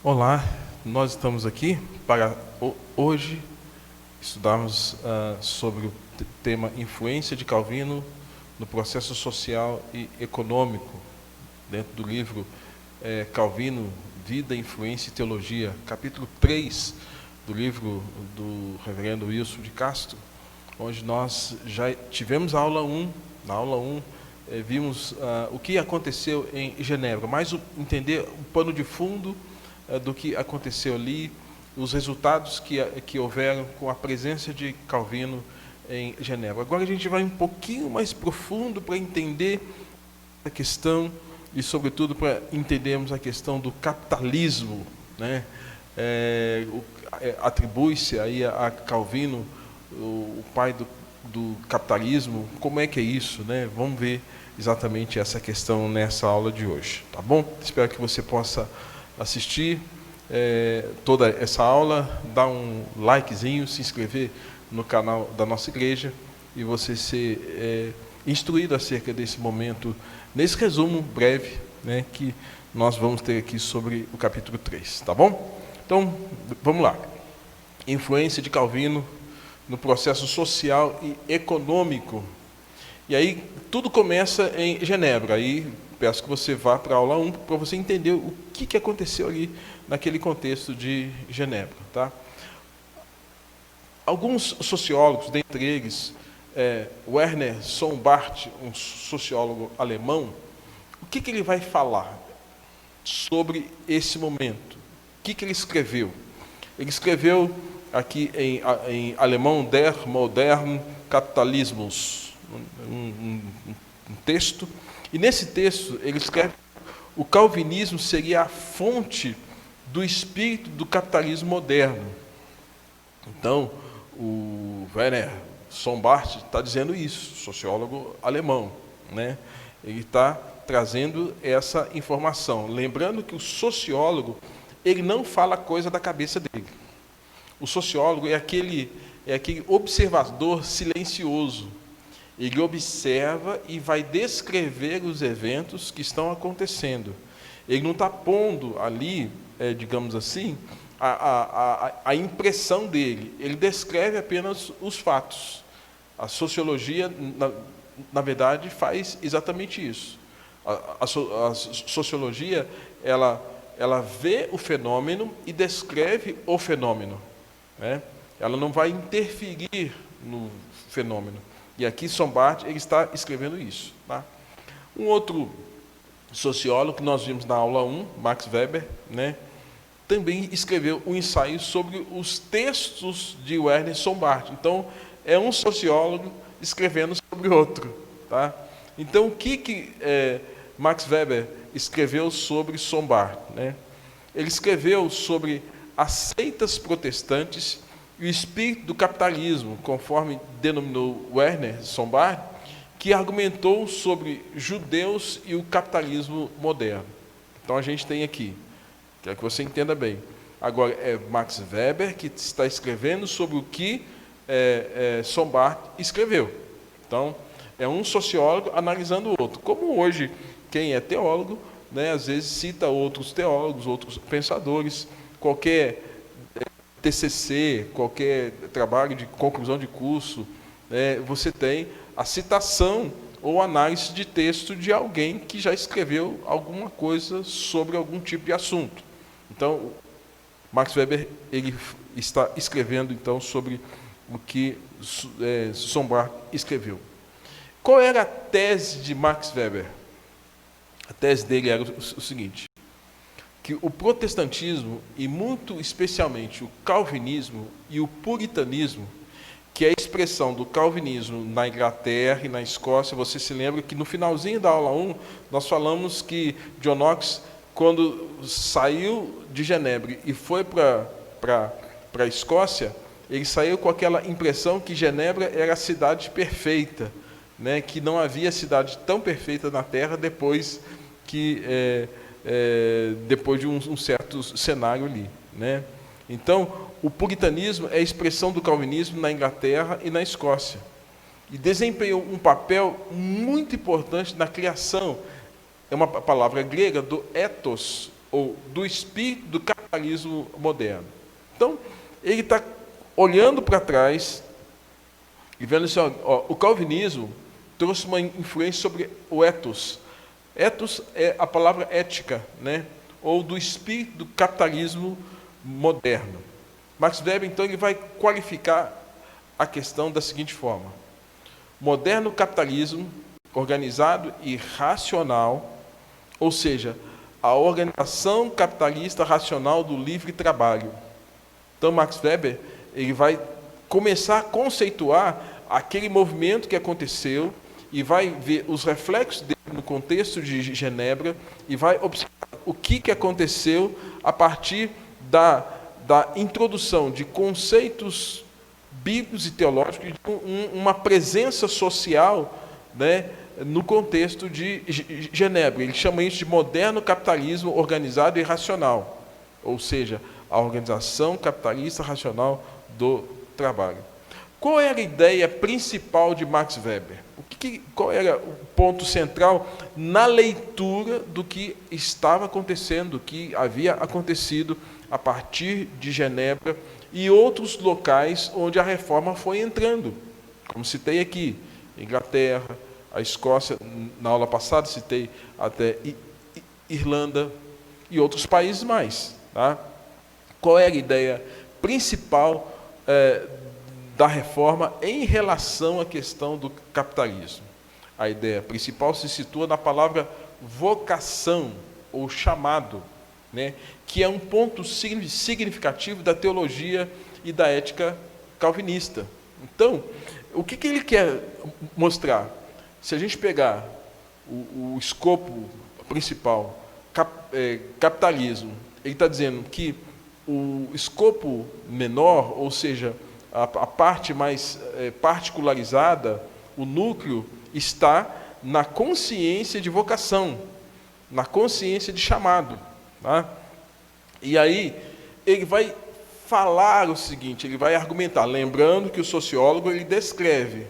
Olá, nós estamos aqui para hoje estudarmos sobre o tema influência de Calvino no processo social e econômico, dentro do livro Calvino, Vida, Influência e Teologia, capítulo 3 do livro do reverendo Wilson de Castro, onde nós já tivemos a aula 1, na aula 1 vimos o que aconteceu em Genebra, mas entender o pano de fundo do que aconteceu ali, os resultados que houveram com a presença de Calvino em Genebra. Agora a gente vai um pouquinho mais profundo para entender a questão e, sobretudo, para entendermos a questão do capitalismo, né? Atribui-se aí a Calvino o pai do capitalismo. Como é que é isso, né? Vamos ver exatamente essa questão nessa aula de hoje, tá bom? Espero que você possa assistir toda essa aula, dar um likezinho, se inscrever no canal da nossa igreja e você ser instruído acerca desse momento, nesse resumo breve, né, que nós vamos ter aqui sobre o capítulo 3, tá bom? Então, vamos lá. Influência de Calvino no processo social e econômico. E aí, tudo começa em Genebra. Aí, peço que você vá para a aula 1, para você entender o que aconteceu ali naquele contexto de Genebra. Tá? Alguns sociólogos, dentre eles, Werner Sombart, um sociólogo alemão, o que ele vai falar sobre esse momento? O que ele escreveu? Ele escreveu aqui em alemão, Der moderne Kapitalismus, um texto, e nesse texto ele escreve o calvinismo seria a fonte do espírito do capitalismo moderno. Então, o Werner Sombart está dizendo isso, sociólogo alemão, né? Ele está trazendo essa informação, lembrando que o sociólogo ele não fala coisa da cabeça dele. O sociólogo é aquele observador silencioso. Ele observa e vai descrever os eventos que estão acontecendo. Ele não está pondo ali, digamos assim, a impressão dele. Ele descreve apenas os fatos. A sociologia, na verdade, faz exatamente isso. A sociologia, ela vê o fenômeno e descreve o fenômeno, né? Ela não vai interferir no fenômeno. E aqui Sombart ele está escrevendo isso. Tá? Um outro sociólogo que nós vimos na aula 1, Max Weber, né, também escreveu um ensaio sobre os textos de Werner Sombart. Então, é um sociólogo escrevendo sobre outro. Tá? Então, o que Max Weber escreveu sobre Sombart? Né? Ele escreveu sobre as seitas protestantes e o espírito do capitalismo, conforme denominou Werner Sombart, que argumentou sobre judeus e o capitalismo moderno. Então a gente tem aqui, quero que você entenda bem. Agora é Max Weber que está escrevendo sobre o que Sombart escreveu. Então é um sociólogo analisando o outro. Como hoje quem é teólogo, né, às vezes cita outros teólogos, outros pensadores, qualquer TCC, qualquer trabalho de conclusão de curso, você tem a citação ou análise de texto de alguém que já escreveu alguma coisa sobre algum tipo de assunto. Então, Max Weber ele está escrevendo então sobre o que Sombart escreveu. Qual era a tese de Max Weber? A tese dele era o seguinte: que o protestantismo, e muito especialmente o calvinismo e o puritanismo, que é a expressão do calvinismo na Inglaterra e na Escócia, você se lembra que no finalzinho da aula 1, nós falamos que John Knox, quando saiu de Genebra e foi para a Escócia, ele saiu com aquela impressão que Genebra era a cidade perfeita, né, que não havia cidade tão perfeita na Terra depois de um certo cenário ali, né? Então, o puritanismo é a expressão do calvinismo na Inglaterra e na Escócia. E desempenhou um papel muito importante na criação, é uma palavra grega, do ethos, ou do espírito do capitalismo moderno. Então, ele está olhando para trás e vendo assim, o calvinismo trouxe uma influência sobre o ethos. Ethos é a palavra ética, né? Ou do espírito do capitalismo moderno. Max Weber, então, ele vai qualificar a questão da seguinte forma: moderno capitalismo organizado e racional, ou seja, a organização capitalista racional do livre trabalho. Então, Max Weber, ele vai começar a conceituar aquele movimento que aconteceu e vai ver os reflexos dele no contexto de Genebra e vai observar o que aconteceu a partir da introdução de conceitos bíblicos e teológicos, de uma presença social, né, no contexto de Genebra. Ele chama isso de moderno capitalismo organizado e racional, ou seja, a organização capitalista racional do trabalho. Qual era a ideia principal de Max Weber? Qual era o ponto central na leitura do que estava acontecendo, do que havia acontecido a partir de Genebra e outros locais onde a reforma foi entrando? Como citei aqui, Inglaterra, a Escócia, na aula passada citei até Irlanda e outros países mais. Tá? Qual era a ideia principal da reforma em relação à questão do capitalismo? A ideia principal se situa na palavra vocação, ou chamado, né, que é um ponto significativo da teologia e da ética calvinista. Então, o que ele quer mostrar? Se a gente pegar o escopo principal, capitalismo, ele está dizendo que o escopo menor, ou seja, a parte mais particularizada, o núcleo, está na consciência de vocação, na consciência de chamado. Tá? E aí, ele vai falar o seguinte, ele vai argumentar, lembrando que o sociólogo, ele descreve,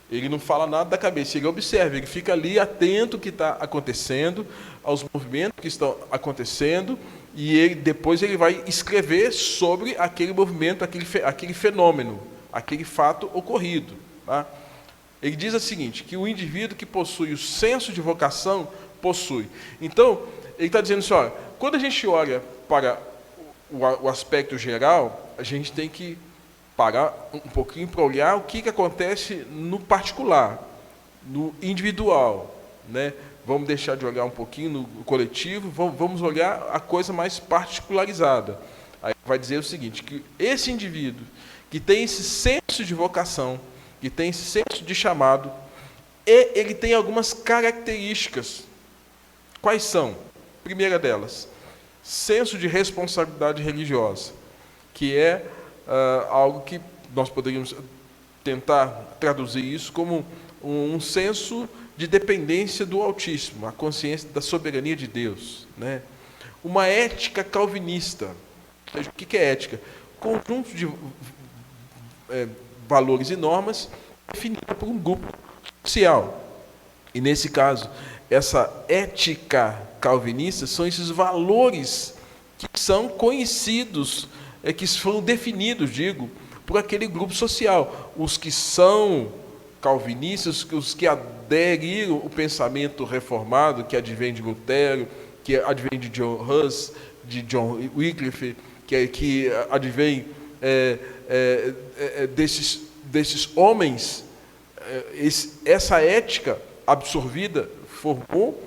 ele não fala nada da cabeça, ele observa, ele fica ali atento ao que está acontecendo, aos movimentos que estão acontecendo, e depois ele vai escrever sobre aquele movimento, aquele fenômeno, aquele fato ocorrido. Tá? Ele diz o seguinte, que o indivíduo que possui o senso de vocação, possui. Então, ele está dizendo assim, olha, quando a gente olha para o aspecto geral, a gente tem que parar um pouquinho para olhar o que acontece no particular, no individual, né? Vamos deixar de olhar um pouquinho no coletivo, vamos olhar a coisa mais particularizada. Aí vai dizer o seguinte, que esse indivíduo que tem esse senso de vocação, que tem esse senso de chamado, ele tem algumas características. Quais são? Primeira delas, senso de responsabilidade religiosa, que é algo que nós poderíamos tentar traduzir isso como um senso de dependência do Altíssimo, a consciência da soberania de Deus, né? Uma ética calvinista. Ou seja, o que é ética? Conjunto de valores e normas definida por um grupo social. E nesse caso, essa ética calvinista são esses valores que são conhecidos, que foram definidos, por aquele grupo social. Os que são calvinistas, os que aderiram o pensamento reformado, que advém de Lutero, que advém de John Hus, de John Wycliffe, que advém desses homens, essa ética absorvida formou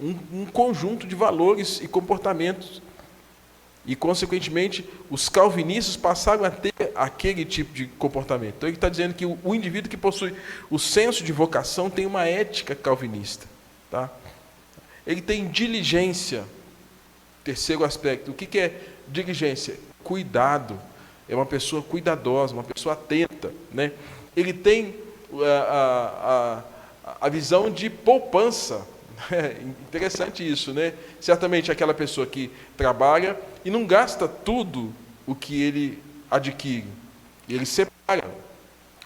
um conjunto de valores e comportamentos. E, consequentemente, os calvinistas passaram a ter aquele tipo de comportamento. Então, ele está dizendo que o indivíduo que possui o senso de vocação tem uma ética calvinista. Tá? Ele tem diligência. Terceiro aspecto. O que é diligência? Cuidado. É uma pessoa cuidadosa, uma pessoa atenta. Né? Ele tem a visão de poupança. É interessante isso, né? Certamente aquela pessoa que trabalha e não gasta tudo o que ele adquire. Ele separa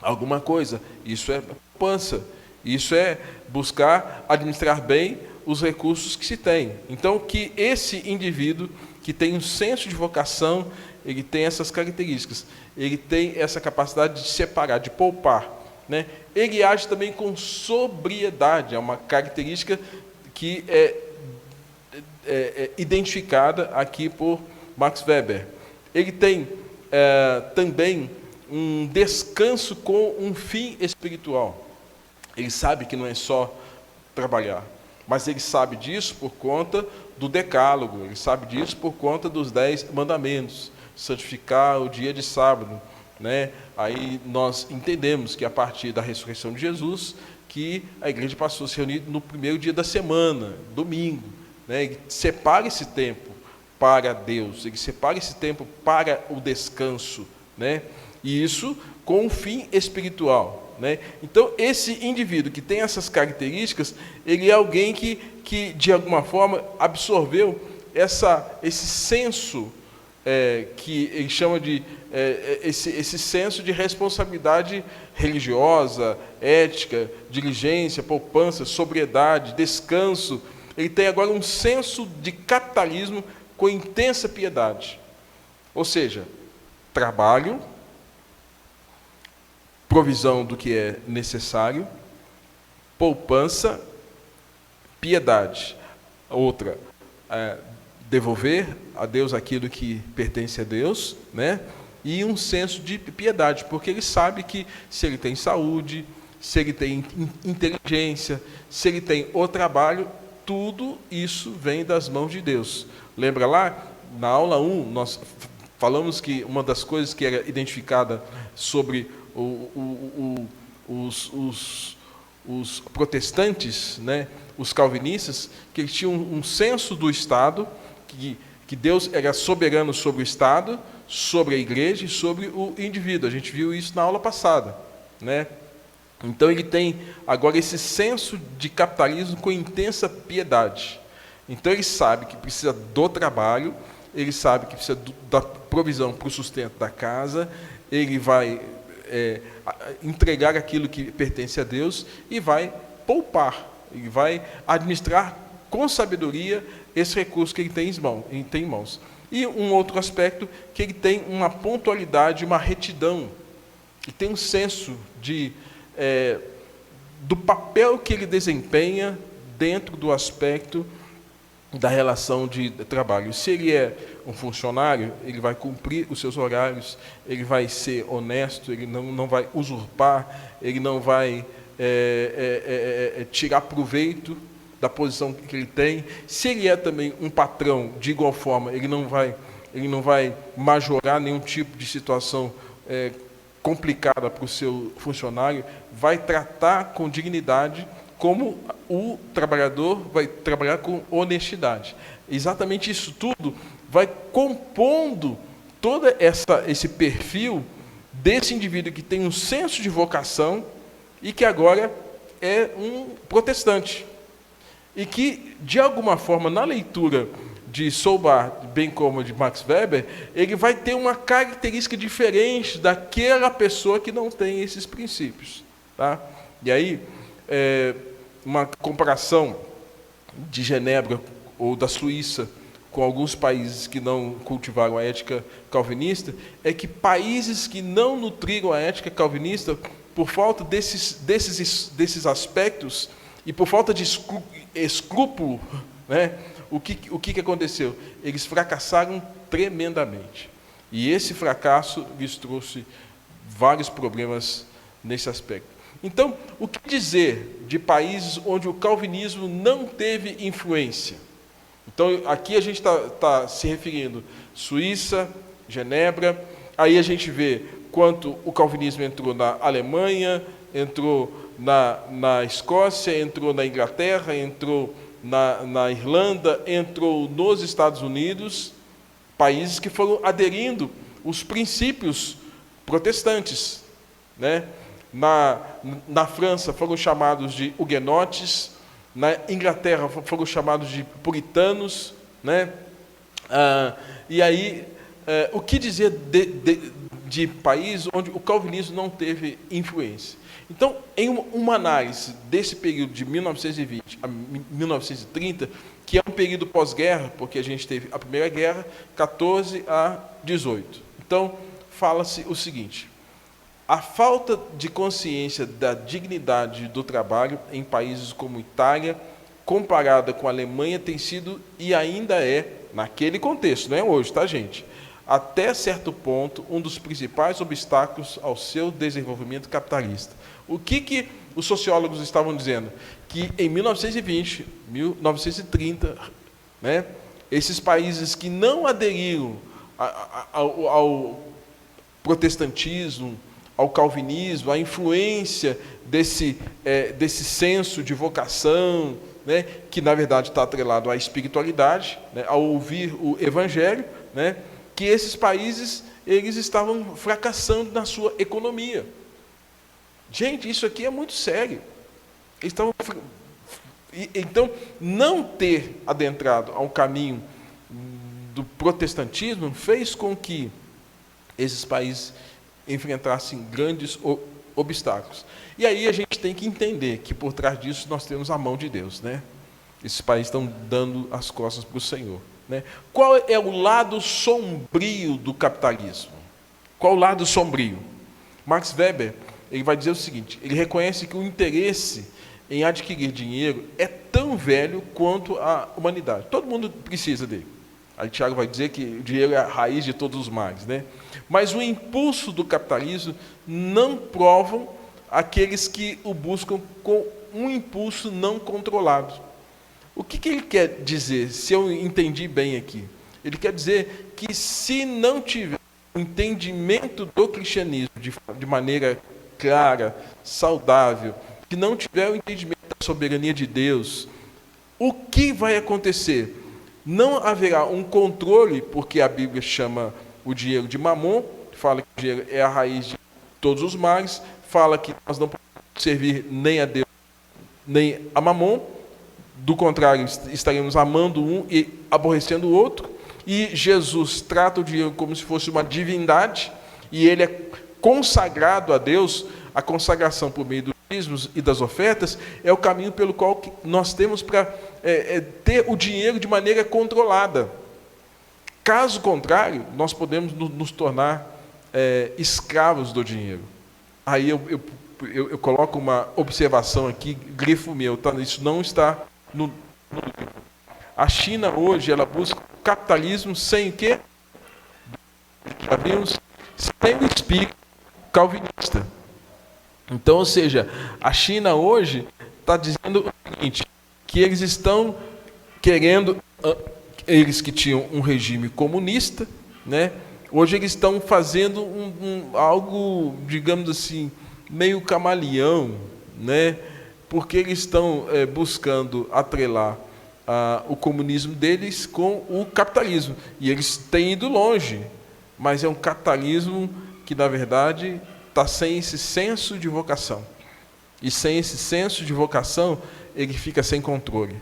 alguma coisa. Isso é poupança. Isso é buscar administrar bem os recursos que se tem. Então, que esse indivíduo que tem um senso de vocação, ele tem essas características, ele tem essa capacidade de separar, de poupar, né? Ele age também com sobriedade, é uma característica que é identificada aqui por Max Weber. Ele tem também um descanso com um fim espiritual. Ele sabe que não é só trabalhar, mas ele sabe disso por conta do decálogo, ele sabe disso por conta dos 10 mandamentos, santificar o dia de sábado, né? Aí nós entendemos que a partir da ressurreição de Jesus, que a igreja passou a se reunir no primeiro dia da semana, domingo, né? Ele separa esse tempo para Deus, ele separa esse tempo para o descanso, né? E isso com um fim espiritual, né? Então, esse indivíduo que tem essas características, ele é alguém que de alguma forma, absorveu esse senso, que ele chama de esse senso de responsabilidade religiosa, ética, diligência, poupança, sobriedade, descanso. Ele tem agora um senso de capitalismo com intensa piedade. Ou seja, trabalho, provisão do que é necessário, poupança, piedade. Outra, devolver a Deus aquilo que pertence a Deus, né? E um senso de piedade, porque ele sabe que se ele tem saúde, se ele tem inteligência, se ele tem o trabalho, tudo isso vem das mãos de Deus. Lembra lá, na aula 1, nós falamos que uma das coisas que era identificada sobre os protestantes, né, os calvinistas, que eles tinham um senso do Estado, que Deus era soberano sobre o Estado, sobre a igreja e sobre o indivíduo. A gente viu isso na aula passada, né? Então ele tem agora esse senso de capitalismo com intensa piedade. Então ele sabe que precisa do trabalho, ele sabe que precisa da provisão para o sustento da casa, ele vai entregar aquilo que pertence a Deus e vai poupar, ele vai administrar com sabedoria esse recurso que ele tem em mãos. E um outro aspecto, que ele tem uma pontualidade, uma retidão, e tem um senso do papel que ele desempenha dentro do aspecto da relação de trabalho. Se ele é um funcionário, ele vai cumprir os seus horários, ele vai ser honesto, ele não vai usurpar, ele não vai tirar proveito da posição que ele tem. Se ele é também um patrão, de igual forma, ele não vai majorar nenhum tipo de situação complicada para o seu funcionário, vai tratar com dignidade, como o trabalhador vai trabalhar com honestidade. Exatamente isso tudo vai compondo todo esse perfil desse indivíduo que tem um senso de vocação e que agora é um protestante. E que, de alguma forma, na leitura de Soubart, bem como de Max Weber, ele vai ter uma característica diferente daquela pessoa que não tem esses princípios. Tá? E aí, uma comparação de Genebra ou da Suíça com alguns países que não cultivaram a ética calvinista, é que países que não nutriram a ética calvinista, por falta desses aspectos e por falta de escrúpulo, né, o que aconteceu? Eles fracassaram tremendamente. E esse fracasso lhes trouxe vários problemas nesse aspecto. Então, o que dizer de países onde o calvinismo não teve influência? Então, aqui a gente está se referindo Suíça, Genebra, aí a gente vê quanto o calvinismo entrou na Alemanha, entrou na Escócia, entrou na Inglaterra, entrou na Irlanda, entrou nos Estados Unidos, países que foram aderindo os princípios protestantes, né? Na França foram chamados de huguenotes, na Inglaterra foram chamados de puritanos, né? E aí, o que dizer de países onde o calvinismo não teve influência. Então, em uma análise desse período de 1920 a 1930, que é um período pós-guerra, porque a gente teve a Primeira Guerra, 14 a 18. Então, fala-se o seguinte: a falta de consciência da dignidade do trabalho em países como Itália, comparada com a Alemanha, tem sido e ainda é, naquele contexto, não é hoje, tá, gente? Até certo ponto, um dos principais obstáculos ao seu desenvolvimento capitalista. O que os sociólogos estavam dizendo? Que em 1920, 1930, né, esses países que não aderiram ao protestantismo, ao calvinismo, à influência desse senso de vocação, né, que na verdade está atrelado à espiritualidade, né, ao ouvir o evangelho, né, que esses países eles estavam fracassando na sua economia. Gente, isso aqui é muito sério. Então, não ter adentrado a um caminho do protestantismo fez com que esses países enfrentassem grandes obstáculos. E aí a gente tem que entender que por trás disso nós temos a mão de Deus, né? Esses países estão dando as costas para o Senhor, né? Qual é o lado sombrio do capitalismo? Qual o lado sombrio? Max Weber, ele vai dizer o seguinte: ele reconhece que o interesse em adquirir dinheiro é tão velho quanto a humanidade. Todo mundo precisa dele. Aí Tiago vai dizer que o dinheiro é a raiz de todos os males, né? Mas o impulso do capitalismo não provam aqueles que o buscam com um impulso não controlado. O que ele quer dizer, se eu entendi bem aqui? Ele quer dizer que se não tiver um entendimento do cristianismo de maneira clara, saudável, que não tiver o entendimento da soberania de Deus, o que vai acontecer? Não haverá um controle, porque a Bíblia chama o dinheiro de mamon, fala que o dinheiro é a raiz de todos os males, fala que nós não podemos servir nem a Deus, nem a mamon, do contrário, estaremos amando um e aborrecendo o outro, e Jesus trata o dinheiro como se fosse uma divindade, e ele é consagrado a Deus. A consagração por meio dos dízimos e das ofertas é o caminho pelo qual nós temos para ter o dinheiro de maneira controlada. Caso contrário, nós podemos nos tornar escravos do dinheiro. Aí eu coloco uma observação aqui, grifo meu, tá? Isso não está no livro. A China hoje, ela busca o capitalismo sem o quê? Já vimos, sem o espírito calvinista. Então, ou seja, a China hoje está dizendo o seguinte, que eles estão querendo, eles que tinham um regime comunista, né, hoje eles estão fazendo algo, digamos assim, meio camaleão, né, porque eles estão buscando atrelar o comunismo deles com o capitalismo. E eles têm ido longe, mas é um capitalismo que, na verdade, está sem esse senso de vocação. E sem esse senso de vocação, ele fica sem controle.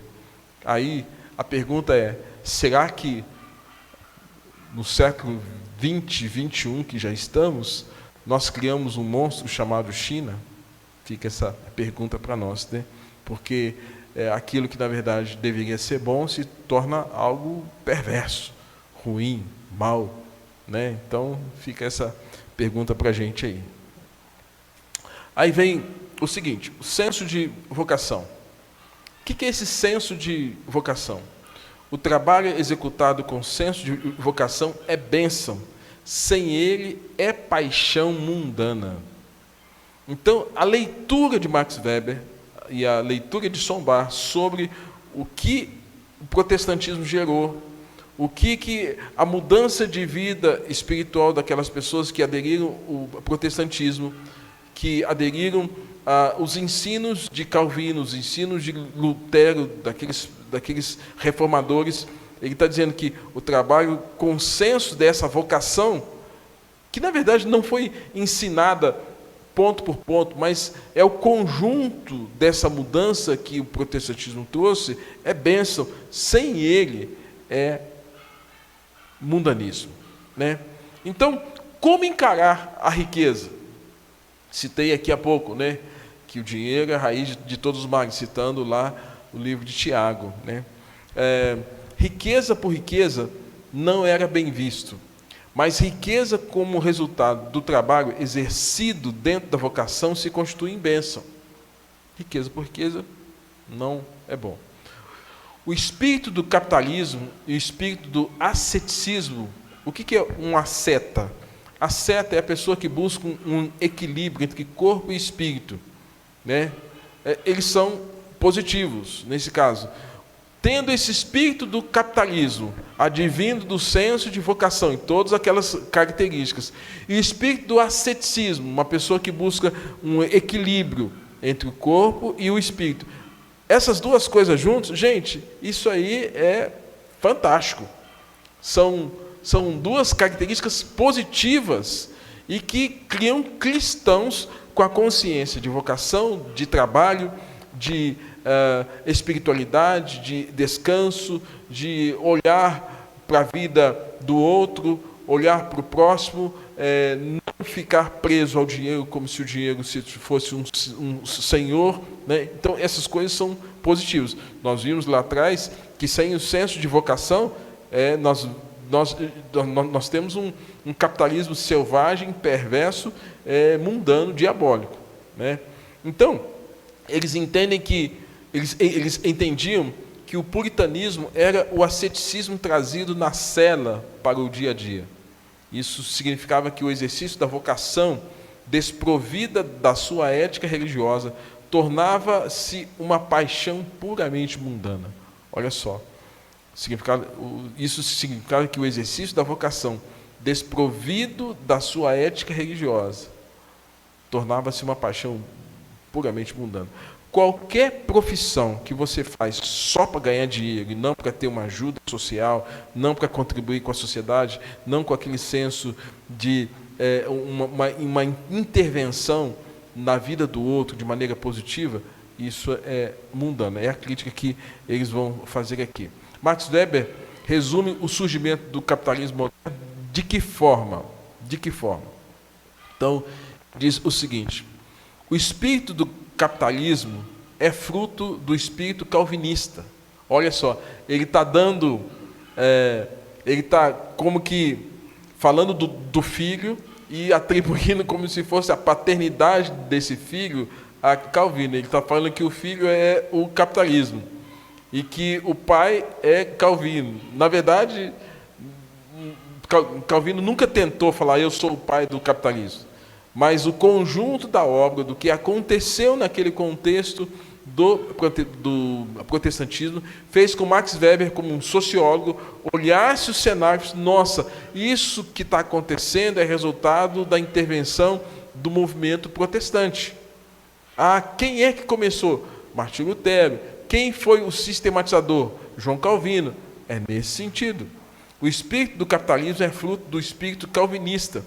Aí, a pergunta é, será que no século 20, 21, que já estamos, nós criamos um monstro chamado China? Fica essa pergunta para nós, né? Porque aquilo que, na verdade, deveria ser bom se torna algo perverso, ruim, mal, né? Então, fica essa pergunta para a gente aí. Aí vem o seguinte, o senso de vocação. O que é esse senso de vocação? O trabalho executado com senso de vocação é bênção. Sem ele, é paixão mundana. Então, a leitura de Max Weber e a leitura de Sombart sobre o que o protestantismo gerou, o que a mudança de vida espiritual daquelas pessoas que aderiram ao protestantismo, que aderiram os ensinos de Calvino, os ensinos de Lutero, daqueles reformadores. Ele está dizendo que o trabalho, consenso dessa vocação, que na verdade não foi ensinada ponto por ponto, mas é o conjunto dessa mudança que o protestantismo trouxe, é bênção. Sem ele, é mundanismo, né? Então, como encarar a riqueza? Citei aqui há pouco, né, que o dinheiro é a raiz de todos os males, citando lá o livro de Tiago, né? Riqueza por riqueza não era bem visto, mas riqueza como resultado do trabalho exercido dentro da vocação se constitui em bênção. Riqueza por riqueza não é bom. O espírito do capitalismo e o espírito do asceticismo, o que é um asceta? Asceta é a pessoa que busca um equilíbrio entre corpo e espírito, né? Eles são positivos, nesse caso. Tendo esse espírito do capitalismo, advindo do senso de vocação, em todas aquelas características, e o espírito do asceticismo, uma pessoa que busca um equilíbrio entre o corpo e o espírito. Essas duas coisas juntas, gente, isso aí é fantástico. São duas características positivas e que criam cristãos com a consciência de vocação, de trabalho, de espiritualidade, de descanso, de olhar para a vida do outro, olhar para o próximo, não ficar preso ao dinheiro como se o dinheiro fosse um senhor, né? Então, essas coisas são positivas. Nós vimos lá atrás que sem o senso de vocação, nós temos um capitalismo selvagem, perverso, mundano, diabólico, né? Então, eles entendiam que o puritanismo era o asceticismo trazido na cela para o dia a dia. Isso significava que o exercício da vocação, desprovida da sua ética religiosa, tornava-se uma paixão puramente mundana. Olha só, isso significava que o exercício da vocação, desprovido da sua ética religiosa, tornava-se uma paixão puramente mundana. Qualquer profissão que você faz só para ganhar dinheiro e não para ter uma ajuda social, não para contribuir com a sociedade, não com aquele senso de uma intervenção na vida do outro de maneira positiva, isso é mundano. É a crítica que eles vão fazer aqui. Max Weber resume o surgimento do capitalismo moderno de que forma? De que forma? Então, diz o seguinte: o espírito do capitalismo é fruto do espírito calvinista. Olha só, ele está dando, ele está como que falando do filho e atribuindo como se fosse a paternidade desse filho a Calvino. Ele está falando que o filho é o capitalismo e que o pai é Calvino. Na verdade, Calvino nunca tentou falar eu sou o pai do capitalismo. Mas o conjunto da obra, do que aconteceu naquele contexto do protestantismo, fez com Max Weber, como um sociólogo, olhasse o cenário e disse: nossa, isso que está acontecendo é resultado da intervenção do movimento protestante. Quem é que começou? Martinho Lutero. Quem foi o sistematizador? João Calvino. É nesse sentido. O espírito do capitalismo é fruto do espírito calvinista,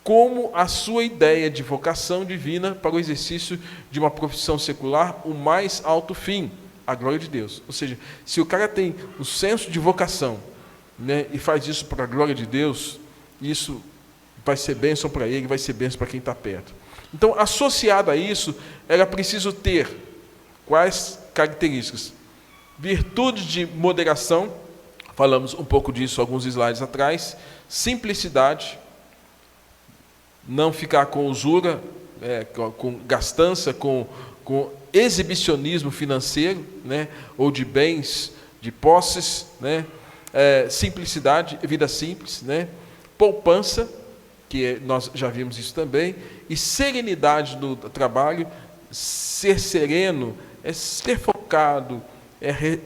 como a sua ideia de vocação divina para o exercício de uma profissão secular, o mais alto fim, a glória de Deus. Ou seja, se o cara tem o senso de vocação, né, e faz isso para a glória de Deus, isso vai ser bênção para ele, vai ser bênção para quem está perto. Então, associado a isso, era preciso ter quais características? Virtude de moderação, falamos um pouco disso alguns slides atrás. Simplicidade, não ficar com usura, com gastança, com exibicionismo financeiro, né, ou de bens, de posses, né, simplicidade, vida simples, né, poupança, que nós já vimos isso também, e serenidade no trabalho. Ser sereno é ser focado,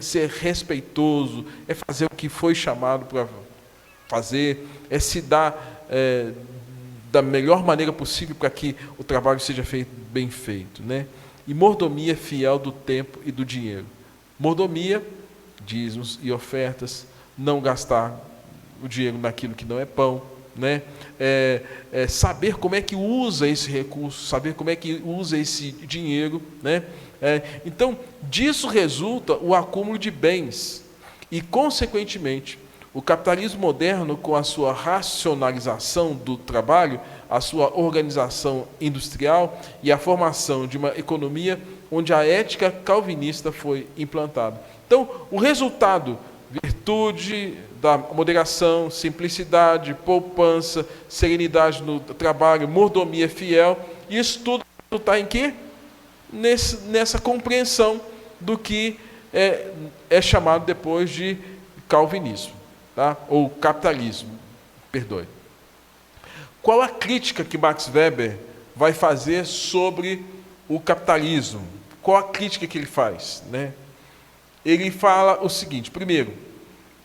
ser respeitoso, é fazer o que foi chamado para fazer, é se dar da melhor maneira possível para que o trabalho seja feito bem feito, né? E mordomia fiel do tempo e do dinheiro. Mordomia, dízimos e ofertas, não gastar o dinheiro naquilo que não é pão, né? Saber como é que usa esse recurso, saber como é que usa esse dinheiro, né? Então, disso resulta o acúmulo de bens e, consequentemente, O capitalismo moderno, com a sua racionalização do trabalho, a sua organização industrial e a formação de uma economia onde a ética calvinista foi implantada. Então, o resultado, virtude da moderação, simplicidade, poupança, serenidade no trabalho, mordomia fiel, isso tudo está em quê? Nessa compreensão do que é chamado depois de calvinismo, tá? Ou capitalismo, perdoe. Qual a crítica que Max Weber vai fazer sobre o capitalismo? Qual a crítica que ele faz, né? Ele fala o seguinte: primeiro,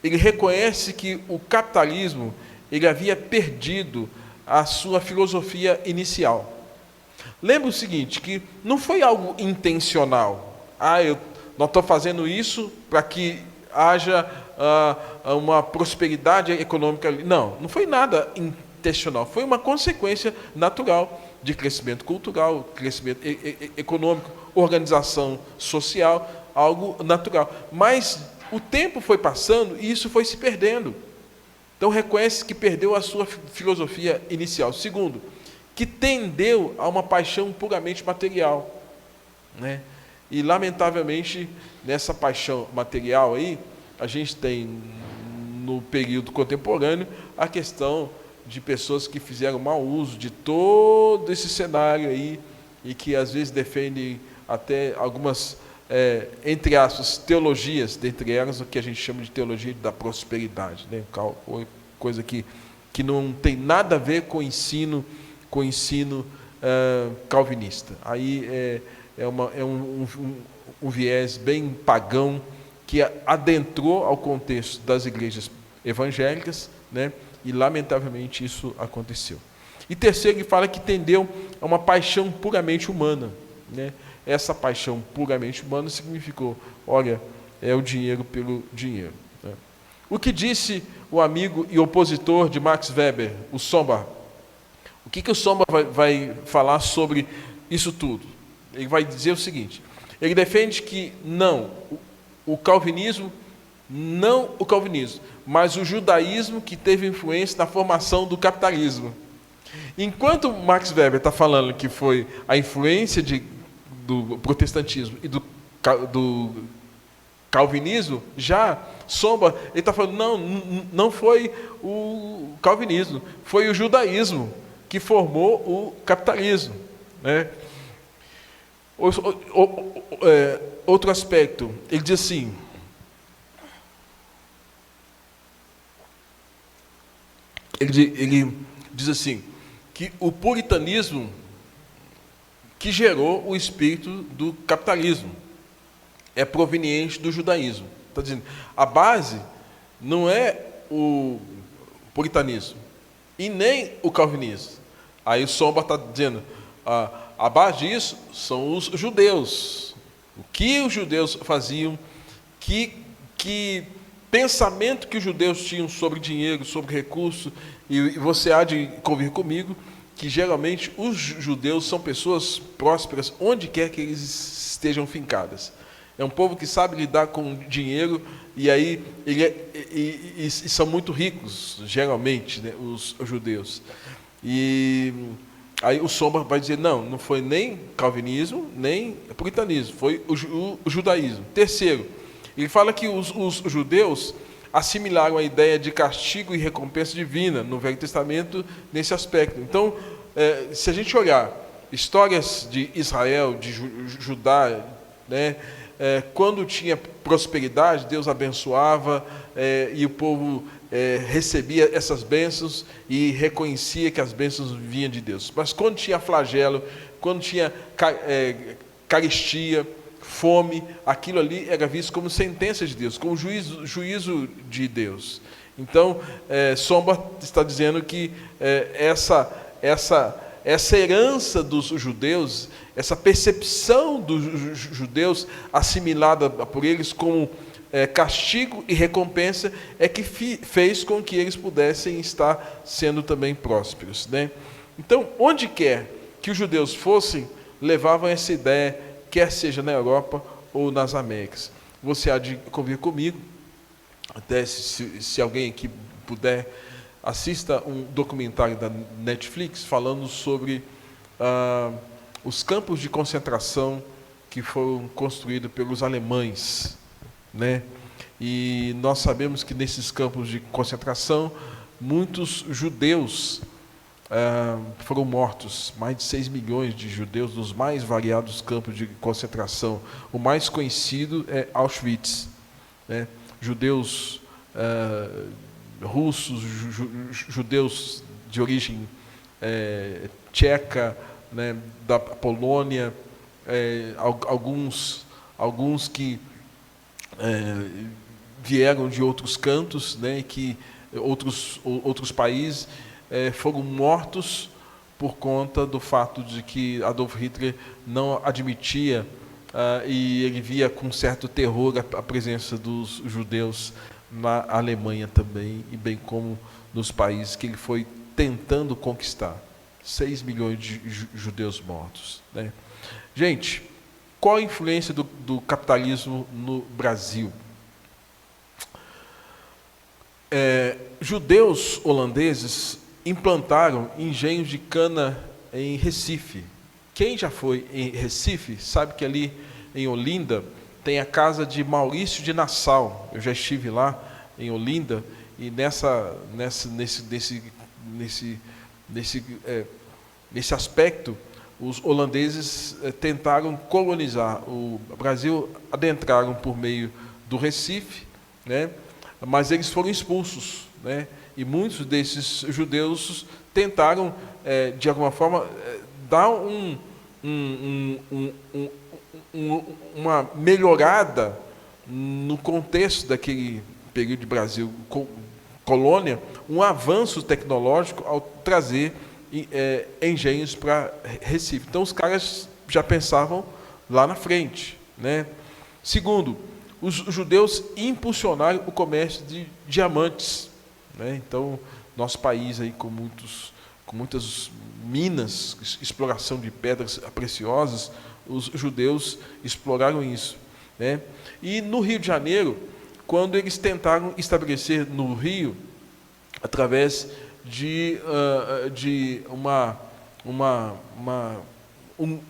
ele reconhece que o capitalismo ele havia perdido a sua filosofia inicial. Lembra o seguinte, que não foi algo intencional. Nós estamos fazendo isso para que haja uma prosperidade econômica. Não foi nada intencional. Foi uma consequência natural de crescimento cultural, crescimento econômico, organização social, algo natural. Mas o tempo foi passando e isso foi se perdendo. Então reconhece que perdeu a sua filosofia inicial. Segundo, que tendeu a uma paixão puramente material, né? E lamentavelmente nessa paixão material aí, a gente tem no período contemporâneo a questão de pessoas que fizeram mau uso de todo esse cenário aí e que às vezes defendem até algumas, entre aspas, teologias, dentre elas o que a gente chama de teologia da prosperidade, né? Coisa que não tem nada a ver com o ensino calvinista. Aí é um viés bem pagão que adentrou ao contexto das igrejas evangélicas, né? E lamentavelmente isso aconteceu. E terceiro, ele fala que tendeu a uma paixão puramente humana, né? Essa paixão puramente humana significou, olha, é o dinheiro pelo dinheiro, né? O que disse o amigo e opositor de Max Weber, o Sombart? O que o Sombart vai falar sobre isso tudo? Ele vai dizer o seguinte: ele defende que não o calvinismo, mas o judaísmo que teve influência na formação do capitalismo. Enquanto Max Weber está falando que foi a influência do protestantismo e do calvinismo, já Sombart ele está falando, não foi o calvinismo, foi o judaísmo que formou o capitalismo, né? Outro aspecto, ele diz assim: ele diz assim, que o puritanismo que gerou o espírito do capitalismo é proveniente do judaísmo. Está dizendo, a base não é o puritanismo e nem o calvinismo. Aí o Sombart está dizendo, a base disso são os judeus. O que os judeus faziam, que pensamento que os judeus tinham sobre dinheiro, sobre recurso, e você há de convir comigo que geralmente os judeus são pessoas prósperas onde quer que eles estejam fincadas. É um povo que sabe lidar com dinheiro e aí e são muito ricos, geralmente, né, os judeus. E aí o Sombart vai dizer, não foi nem calvinismo, nem puritanismo, foi o judaísmo. Terceiro, ele fala que os judeus assimilaram a ideia de castigo e recompensa divina no Velho Testamento nesse aspecto. Então, se a gente olhar histórias de Israel, de Judá, né, quando tinha prosperidade, Deus abençoava e o povo recebia essas bênçãos e reconhecia que as bênçãos vinham de Deus. Mas quando tinha flagelo, quando tinha carestia, fome, aquilo ali era visto como sentença de Deus, como juízo de Deus. Então, Sombart está dizendo que essa herança dos judeus, essa percepção dos judeus assimilada por eles como castigo e recompensa, é que fez com que eles pudessem estar sendo também prósperos, né? Então, onde quer que os judeus fossem, levavam essa ideia, quer seja na Europa ou nas Américas. Você há de convir comigo Até se alguém aqui puder, assista um documentário da Netflix falando sobre os campos de concentração que foram construídos pelos alemães, né? E nós sabemos que nesses campos de concentração, muitos judeus foram mortos, mais de 6 milhões de judeus nos mais variados campos de concentração. O mais conhecido é Auschwitz, né? Judeus russos, judeus de origem tcheca, né, da Polônia, alguns que vieram de outros cantos, né, que outros países foram mortos por conta do fato de que Adolf Hitler não admitia e ele via com certo terror a presença dos judeus na Alemanha também, e bem como nos países que ele foi tentando conquistar. 6 milhões de judeus mortos, né? Gente, qual a influência do capitalismo no Brasil? Judeus holandeses implantaram engenhos de cana em Recife. Quem já foi em Recife sabe que ali em Olinda tem a casa de Maurício de Nassau. Eu já estive lá em Olinda e nesse aspecto os holandeses tentaram colonizar o Brasil, adentraram por meio do Recife, né? Mas eles foram expulsos, né? E muitos desses judeus tentaram, de alguma forma, dar uma melhorada no contexto daquele período de Brasil colônia, um avanço tecnológico ao trazer engenhos para Recife. Então, os caras já pensavam lá na frente, né? Segundo, os judeus impulsionaram o comércio de diamantes, né? Então, nosso país aí com muitas minas, exploração de pedras preciosas, os judeus exploraram isso, né? E no Rio de Janeiro, quando eles tentaram estabelecer no Rio, através de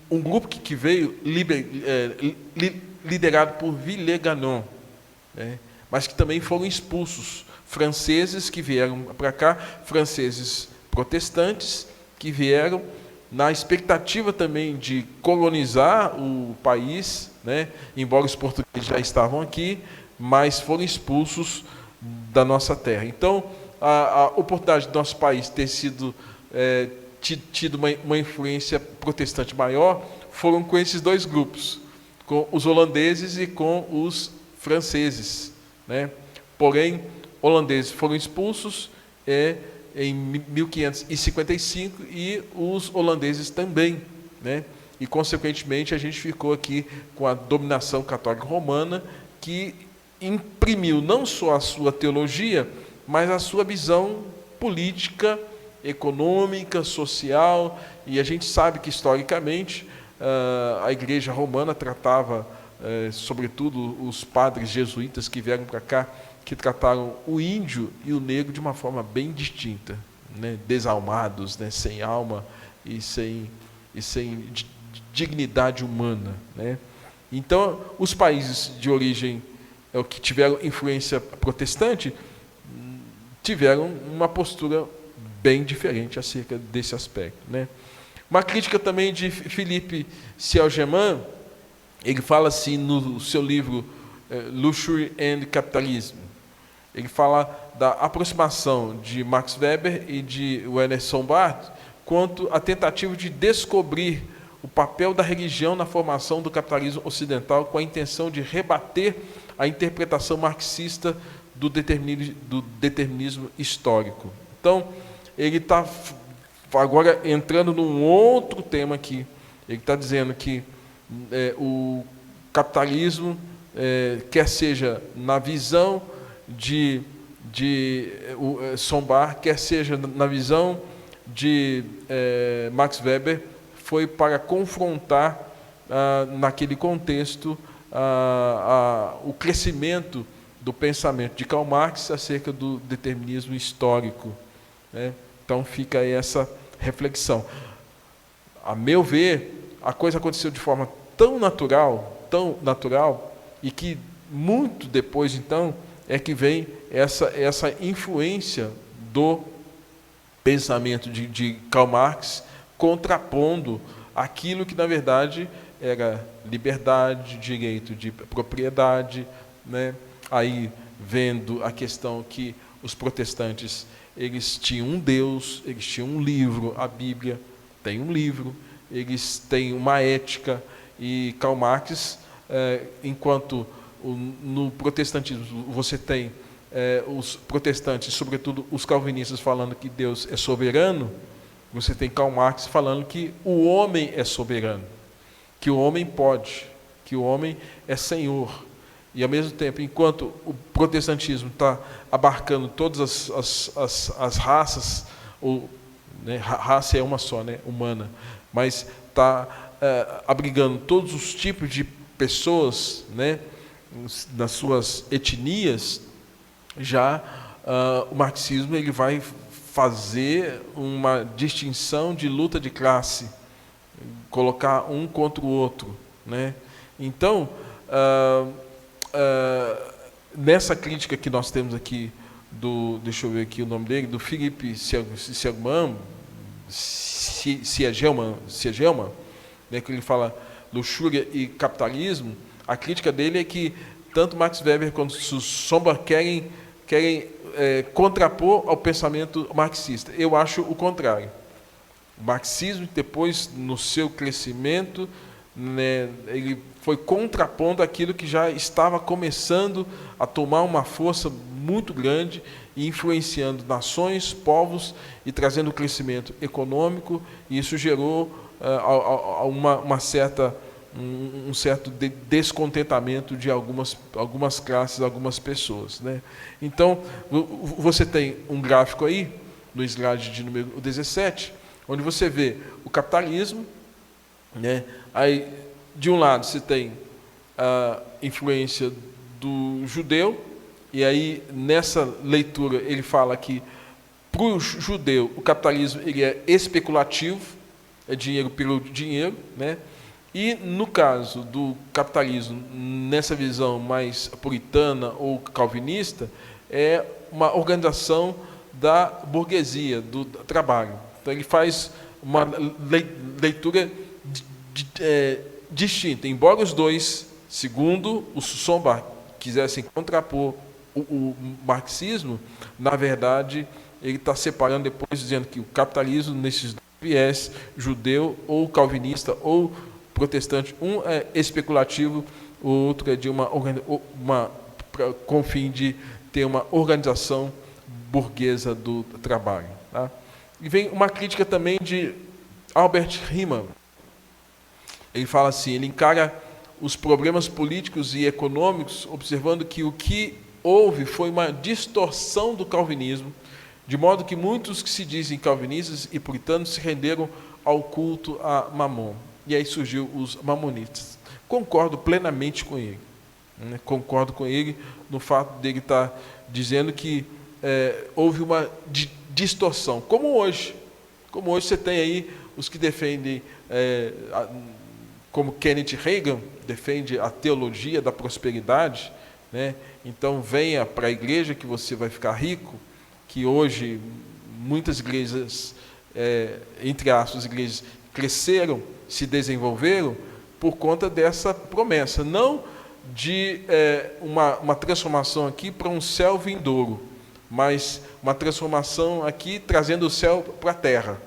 um grupo que veio liderado por Villegagnon, né? Mas que também foram expulsos, franceses que vieram para cá, franceses protestantes que vieram na expectativa também de colonizar o país, né? Embora os portugueses já estavam aqui, mas foram expulsos da nossa terra. Então, a oportunidade do nosso país ter tido uma influência protestante maior foram com esses dois grupos, com os holandeses e com os franceses, né? Porém, holandeses foram expulsos em 1555 e os holandeses também, né? E, consequentemente, a gente ficou aqui com a dominação católica romana, que imprimiu não só a sua teologia, mas a sua visão política, econômica, social, e a gente sabe que, historicamente, a Igreja Romana tratava, sobretudo, os padres jesuítas que vieram para cá, que trataram o índio e o negro de uma forma bem distinta, né? Desalmados, né? Sem alma e sem dignidade humana, né? Então, os países de origem que tiveram influência protestante tiveram uma postura bem diferente acerca desse aspecto, né? Uma crítica também de Philippe Sielgeman, ele fala assim no seu livro Luxury and Capitalism, ele fala da aproximação de Max Weber e de Werner Sombart quanto à tentativa de descobrir o papel da religião na formação do capitalismo ocidental, com a intenção de rebater a interpretação marxista do determinismo histórico. Então, ele está agora entrando num outro tema aqui. Ele está dizendo que o capitalismo, quer seja na visão de Sombart, quer seja na visão de Max Weber, foi para confrontar, naquele contexto, o crescimento do pensamento de Karl Marx acerca do determinismo histórico, né? Então fica aí essa reflexão. A meu ver, a coisa aconteceu de forma tão natural, e que muito depois, então, é que vem essa influência do pensamento de Karl Marx, contrapondo aquilo que, na verdade, era liberdade, direito de propriedade, né? Aí vendo a questão que os protestantes, eles tinham um Deus, eles tinham um livro, a Bíblia tem um livro, eles têm uma ética, e Karl Marx, enquanto no protestantismo você tem os protestantes, sobretudo os calvinistas, falando que Deus é soberano, você tem Karl Marx falando que o homem é soberano, que o homem pode, que o homem é senhor. E, ao mesmo tempo, enquanto o protestantismo está abarcando todas as raças, né, raça é uma só, né, humana, mas está abrigando todos os tipos de pessoas, né, nas suas etnias, já o marxismo ele vai fazer uma distinção de luta de classe, colocar um contra o outro, né? Então, nessa crítica que nós temos aqui deixa eu ver aqui o nome dele, do Philippe Segelman, né, que ele fala luxúria e capitalismo. A crítica dele é que tanto Max Weber quanto Sombart querem contrapor ao pensamento marxista. Eu acho o contrário. O marxismo, depois, no seu crescimento, né, ele foi contrapondo aquilo que já estava começando a tomar uma força muito grande e influenciando nações, povos e trazendo crescimento econômico, e isso gerou um certo descontentamento de algumas classes, algumas pessoas, né? Então, você tem um gráfico aí, no slide de número 17, onde você vê o capitalismo, né? Aí, de um lado, você tem a influência do judeu, e aí, nessa leitura, ele fala que, para o judeu, o capitalismo ele é especulativo, é dinheiro pelo dinheiro, né? E, no caso do capitalismo, nessa visão mais puritana ou calvinista, é uma organização da burguesia, do trabalho. Então, ele faz uma leitura distinta. Embora os dois, segundo o Sombart, quisessem contrapor o marxismo, na verdade, ele está separando depois, dizendo que o capitalismo, nesses dois viés, judeu ou calvinista ou protestante, um é especulativo, o outro é de com o fim de ter uma organização burguesa do trabalho, tá? E vem uma crítica também de Albert Riemann. Ele fala assim, ele encara os problemas políticos e econômicos, observando que o que houve foi uma distorção do calvinismo, de modo que muitos que se dizem calvinistas e puritanos se renderam ao culto a Mamon. E aí surgiu os mamonitas. Concordo plenamente com ele, né? Concordo com ele no fato dele estar dizendo que houve uma distorção. Como hoje você tem aí os que defendem, como Kenneth Reagan, defende a teologia da prosperidade, né? Então venha para a igreja que você vai ficar rico, que hoje muitas igrejas, entre aspas, igrejas cresceram, se desenvolveram por conta dessa promessa, não de uma transformação aqui para um céu vindouro, mas uma transformação aqui trazendo o céu para a terra,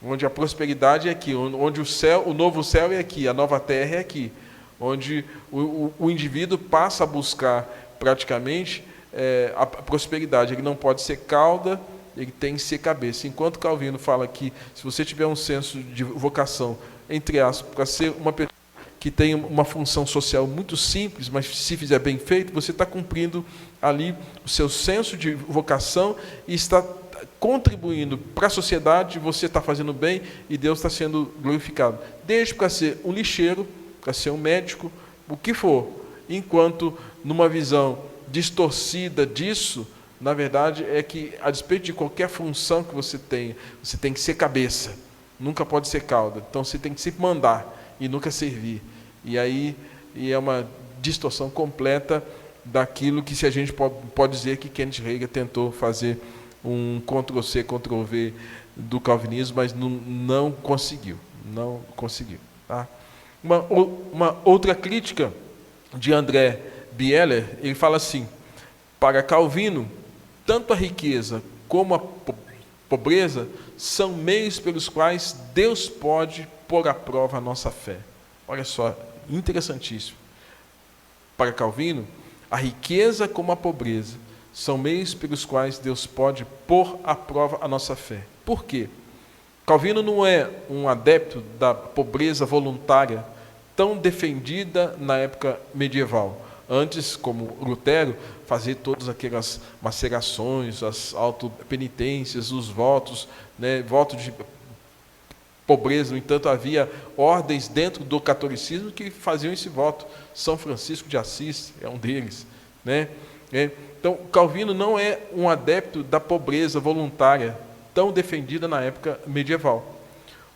onde a prosperidade é aqui, onde o novo céu é aqui, a nova terra é aqui, onde o indivíduo passa a buscar praticamente a prosperidade. Ele não pode ser cauda, ele tem que ser cabeça. Enquanto Calvino fala que se você tiver um senso de vocação, entre aspas, para ser uma pessoa que tem uma função social muito simples, mas se fizer bem feito, você está cumprindo ali o seu senso de vocação e está contribuindo para a sociedade, você está fazendo bem e Deus está sendo glorificado. Desde para ser um lixeiro, para ser um médico, o que for. Enquanto, numa visão distorcida disso, na verdade, é que, a despeito de qualquer função que você tem que ser cabeça, nunca pode ser cauda. Então, você tem que sempre mandar e nunca servir. E aí é uma distorção completa daquilo que, se a gente pode dizer que Kenneth Hagin tentou fazer um Ctrl-C, Ctrl-V do calvinismo, mas não conseguiu. Não conseguiu. Tá? Uma outra crítica de André Bieler, ele fala assim: para Calvino, tanto a riqueza como a pobreza são meios pelos quais Deus pode pôr à prova a nossa fé. Olha só, interessantíssimo. Para Calvino, a riqueza como a pobreza são meios pelos quais Deus pode pôr à prova a nossa fé. Por quê? Calvino não é um adepto da pobreza voluntária tão defendida na época medieval. Antes, como Lutero, fazer todas aquelas macerações, as autopenitências, os votos, voto de pobreza. No entanto, havia ordens dentro do catolicismo que faziam esse voto. São Francisco de Assis é um deles. Então, Calvino não é um adepto da pobreza voluntária tão defendida na época medieval.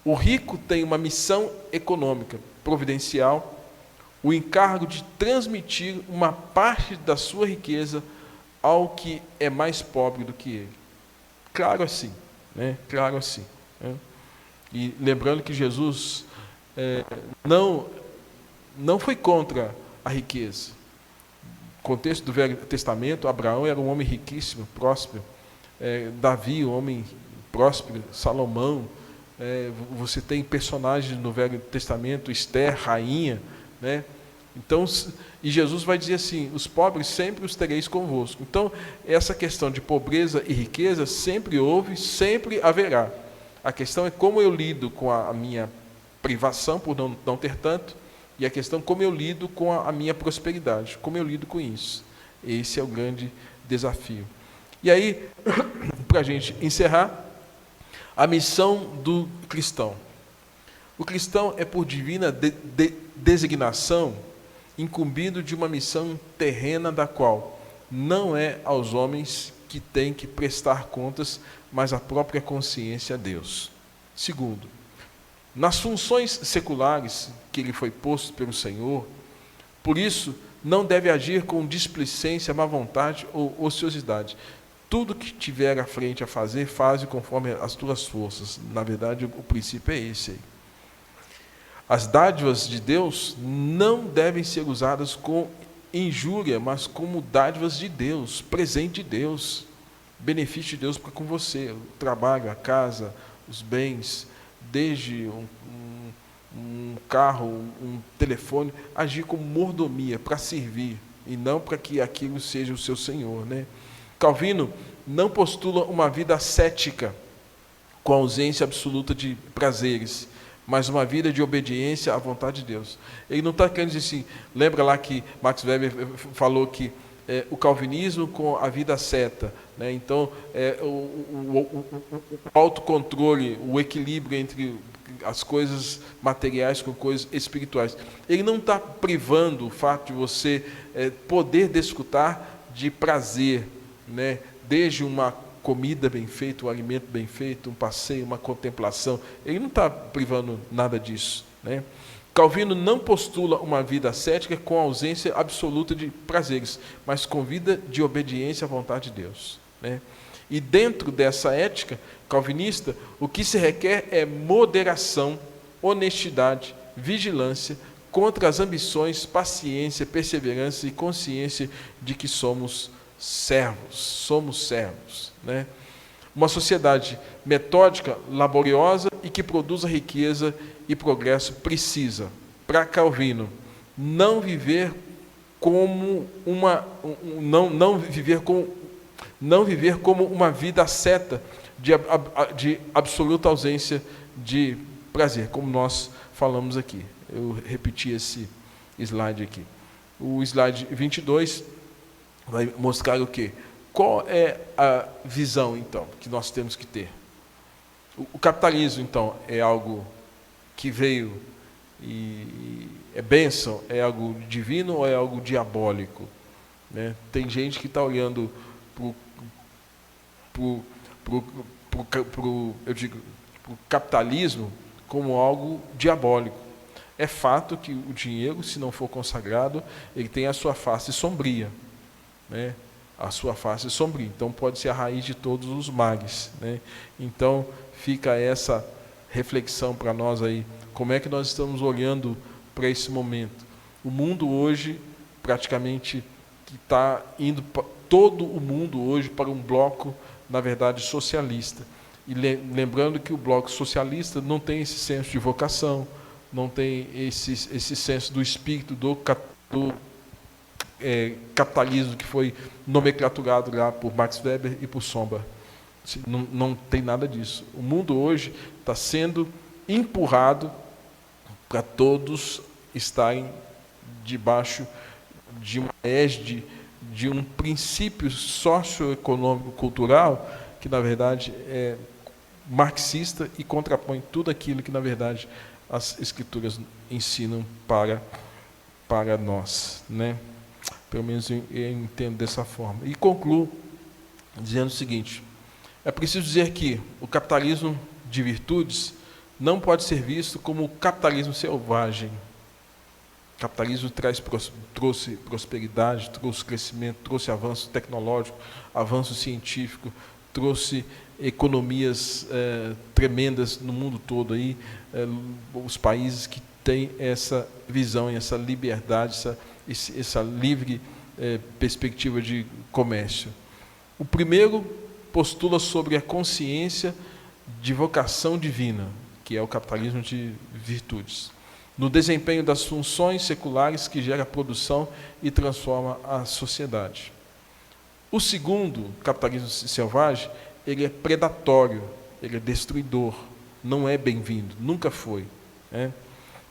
O rico tem uma missão econômica, providencial, o encargo de transmitir uma parte da sua riqueza ao que é mais pobre do que ele. Claro assim, claro assim. E lembrando que Jesus não foi contra a riqueza. No contexto do Velho Testamento, Abraão era um homem riquíssimo, próspero. Davi, um homem próspero, Salomão. Você tem personagens no Velho Testamento, Esther, rainha. Então, e Jesus vai dizer assim: os pobres sempre os tereis convosco. Então, essa questão de pobreza e riqueza sempre houve, sempre haverá. A questão é como eu lido com a minha privação por não ter tanto, e a questão como eu lido com a minha prosperidade, como eu lido com isso. Esse é o grande desafio. E aí, para a gente encerrar, a missão do cristão. O cristão é, por divina designação, incumbido de uma missão terrena, da qual não é aos homens que tem que prestar contas, mas a própria consciência a Deus. Segundo, nas funções seculares que lhe foi posto pelo Senhor, por isso não deve agir com displicência, má vontade ou ociosidade. Tudo que tiver à frente a fazer, faze conforme as tuas forças. Na verdade, o princípio é esse aí. As dádivas de Deus não devem ser usadas com injúria, mas como dádivas de Deus, presente de Deus, benefício de Deus para com você, o trabalho, a casa, os bens, desde um carro, um telefone, agir como mordomia, para servir, e não para que aquilo seja o seu senhor. Calvino não postula uma vida ascética, com ausência absoluta de prazeres, mas uma vida de obediência à vontade de Deus. Ele não está querendo dizer assim, lembra lá que Max Weber falou que o calvinismo com a vida asceta, então o autocontrole, o equilíbrio entre as coisas materiais com coisas espirituais. Ele não está privando o fato de você poder desfrutar de prazer, desde uma comida bem feita, um alimento bem feito, um passeio, uma contemplação. Ele não está privando nada disso. Calvino não postula uma vida ascética com ausência absoluta de prazeres, mas com vida de obediência à vontade de Deus. E dentro dessa ética calvinista, o que se requer é moderação, honestidade, vigilância, contra as ambições, paciência, perseverança e consciência de que somos servos. Uma sociedade metódica, laboriosa e que produza riqueza e progresso precisa, para Calvino, não viver como uma vida asceta de absoluta ausência de prazer, como nós falamos aqui. Eu repeti esse slide aqui. O slide 22 vai mostrar o quê? Qual é a visão, então, que nós temos que ter? O capitalismo, então, é algo que veio e é bênção, é algo divino ou é algo diabólico? né? Tem gente que está olhando para o capitalismo como algo diabólico. É fato que o dinheiro, se não for consagrado, ele tem a sua face sombria, né? A sua face sombria. Então pode ser a raiz de todos os males, né? Então fica essa reflexão para nós aí. Como é que nós estamos olhando para esse momento? O mundo hoje, praticamente, que está indo, todo o mundo hoje, para um bloco, na verdade, socialista. E lembrando que o bloco socialista não tem esse senso de vocação, não tem esse senso do espírito do capitalismo que foi nomenclaturado lá por Max Weber e por Sombra. Não tem nada disso. O mundo hoje está sendo empurrado para todos estarem debaixo de uma égide, de um princípio socioeconômico cultural que, na verdade, é marxista e contrapõe tudo aquilo que, na verdade, as escrituras ensinam para nós, né? Pelo menos eu entendo dessa forma. E concluo dizendo o seguinte: é preciso dizer que o capitalismo de virtudes não pode ser visto como o capitalismo selvagem. O capitalismo trouxe prosperidade, trouxe crescimento, trouxe avanço tecnológico, avanço científico, trouxe economias tremendas no mundo todo aí, os países que têm essa visão, essa liberdade, essa livre perspectiva de comércio. O primeiro postula sobre a consciência de vocação divina, que é o capitalismo de virtudes, no desempenho das funções seculares que gera a produção e transforma a sociedade. O segundo, capitalismo selvagem, ele é predatório, ele é destruidor, não é bem-vindo, nunca foi, né?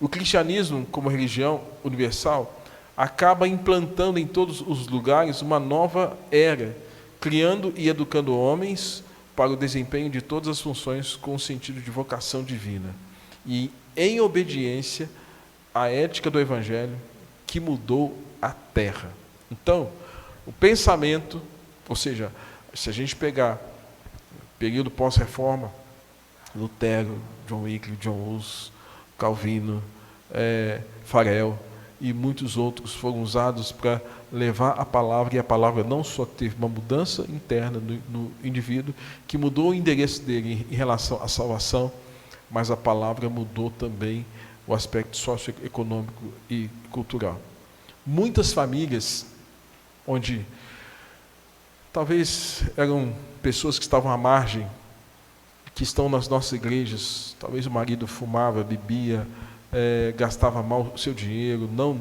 O cristianismo, como religião universal, acaba implantando em todos os lugares uma nova era, criando e educando homens para o desempenho de todas as funções com o sentido de vocação divina. E em obediência à ética do Evangelho que mudou a terra. Então, o pensamento, ou seja, se a gente pegar o período pós-reforma, Lutero, John Wycliffe, John Hus, Calvino, Farel e muitos outros foram usados para levar a palavra, e a palavra não só teve uma mudança interna no indivíduo, que mudou o endereço dele em relação à salvação, mas a palavra mudou também o aspecto socioeconômico e cultural. Muitas famílias, onde talvez eram pessoas que estavam à margem, que estão nas nossas igrejas, talvez o marido fumava, bebia, gastava mal o seu dinheiro, não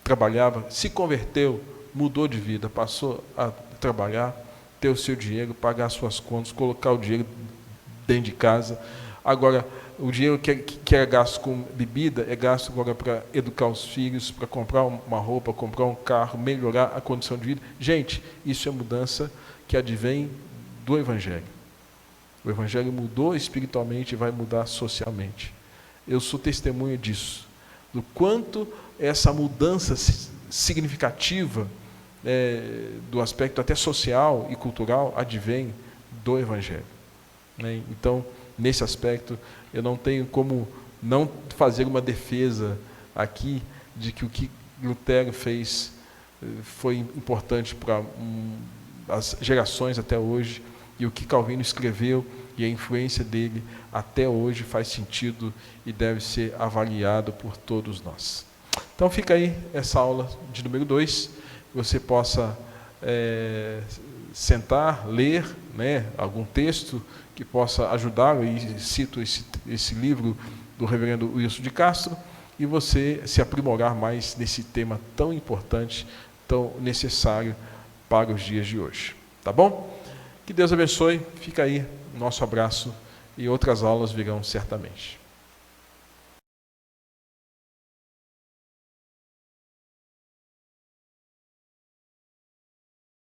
trabalhava, se converteu, mudou de vida, passou a trabalhar, ter o seu dinheiro, pagar suas contas, colocar o dinheiro dentro de casa. Agora, o dinheiro que é gasto com bebida é gasto agora para educar os filhos, para comprar uma roupa, comprar um carro, melhorar a condição de vida. Gente, isso é mudança que advém do Evangelho. O Evangelho mudou espiritualmente e vai mudar socialmente. Eu sou testemunha disso, do quanto essa mudança significativa do aspecto até social e cultural advém do Evangelho, né? Então, nesse aspecto, eu não tenho como não fazer uma defesa aqui de que o que Lutero fez foi importante para as gerações até hoje, e o que Calvino escreveu e a influência dele até hoje faz sentido e deve ser avaliado por todos nós. Então fica aí essa aula de número 2, que você possa sentar, ler, né, algum texto que possa ajudar, e cito esse livro do reverendo Wilson de Castro, e você se aprimorar mais nesse tema tão importante, tão necessário para os dias de hoje. Tá bom? Que Deus abençoe, fica aí o nosso abraço, e outras aulas virão certamente.